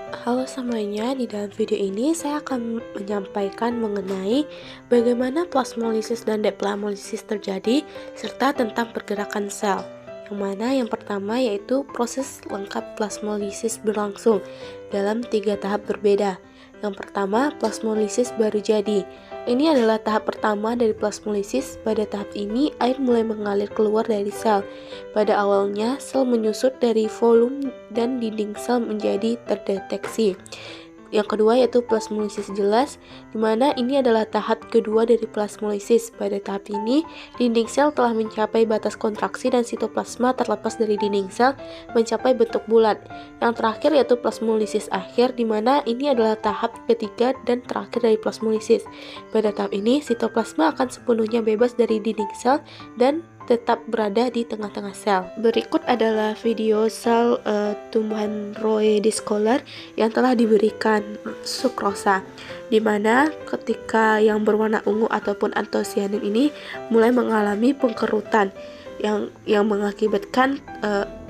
Halo semuanya, di dalam video ini saya akan menyampaikan mengenai bagaimana plasmolisis dan deplasmolisis terjadi serta tentang pergerakan sel. Yang mana yang pertama yaitu proses lengkap plasmolisis berlangsung dalam 3 tahap berbeda. Yang pertama, plasmolisis baru jadi. Ini adalah tahap pertama dari plasmolisis. Pada tahap ini, air mulai mengalir keluar dari sel. Pada awalnya, sel menyusut dari volume dan dinding sel menjadi terdeteksi. Yang kedua yaitu plasmolisis jelas, di mana ini adalah tahap kedua dari plasmolisis. Pada tahap ini, dinding sel telah mencapai batas kontraksi dan sitoplasma terlepas dari dinding sel mencapai bentuk bulat. Yang terakhir yaitu plasmolisis akhir, di mana ini adalah tahap ketiga dan terakhir dari plasmolisis. Pada tahap ini, sitoplasma akan sepenuhnya bebas dari dinding sel dan tetap berada di tengah-tengah sel. Berikut adalah video sel tumbuhan Roe discolor yang telah diberikan sukrosa, di mana ketika yang berwarna ungu ataupun antosianin ini mulai mengalami pengkerutan yang mengakibatkan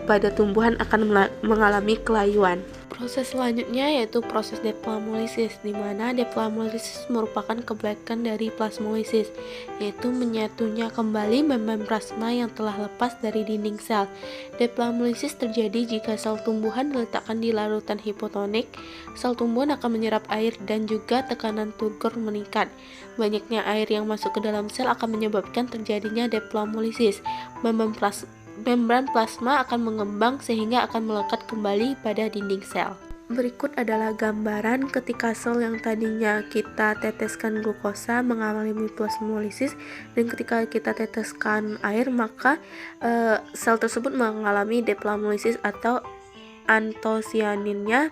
pada tumbuhan akan mengalami kelayuan. Proses selanjutnya yaitu proses deplasmolisis, di mana deplasmolisis merupakan kebalikan dari plasmolisis, yaitu menyatunya kembali membran plasma yang telah lepas dari dinding sel. Deplasmolisis terjadi jika sel tumbuhan diletakkan di larutan hipotonik. Sel tumbuhan akan menyerap air dan juga tekanan turgor meningkat. Banyaknya air yang masuk ke dalam sel akan menyebabkan terjadinya deplasmolisis. Membran plasma akan mengembang sehingga akan melekat kembali pada dinding sel. Berikut adalah gambaran ketika sel yang tadinya kita teteskan glukosa mengalami plasmolisis, dan ketika kita teteskan air maka sel tersebut mengalami deplasmolisis atau antosianinnya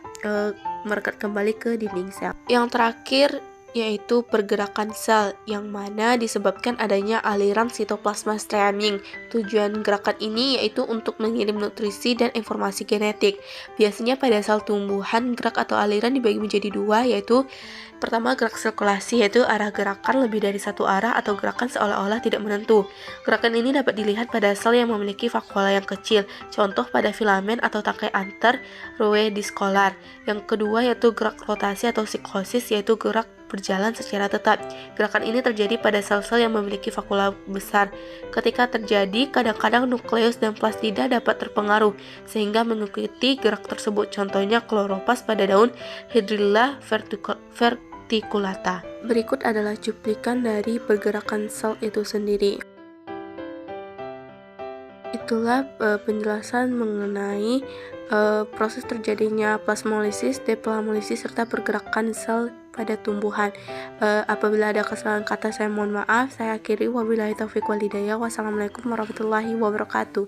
merekat kembali ke dinding sel. Yang terakhir yaitu pergerakan sel, yang mana disebabkan adanya aliran sitoplasma streaming. Tujuan gerakan ini yaitu untuk mengirim nutrisi dan informasi genetik. Biasanya pada sel tumbuhan, gerak atau aliran dibagi menjadi dua, yaitu pertama gerak sirkulasi, yaitu arah gerakan lebih dari satu arah atau gerakan seolah-olah tidak menentu. Gerakan ini dapat dilihat pada sel yang memiliki vakuola yang kecil, contoh pada filamen atau tangkai antar Roe discolor. Yang kedua yaitu gerak rotasi atau siklosis, yaitu gerak berjalan secara tetap. Gerakan ini terjadi pada sel-sel yang memiliki vakuola besar. Ketika terjadi, kadang-kadang nukleus dan plastida dapat terpengaruh sehingga mengikuti gerak tersebut. Contohnya kloropas pada daun Hydrilla verticulata. Berikut adalah cuplikan dari pergerakan sel itu sendiri. Itulah penjelasan mengenai proses terjadinya plasmolisis, deplasmolisis, serta pergerakan sel pada tumbuhan. Apabila ada kesalahan kata saya mohon maaf. Saya akhiri, wabillahi taufiq wal hidayah. Wassalamualaikum warahmatullahi wabarakatuh.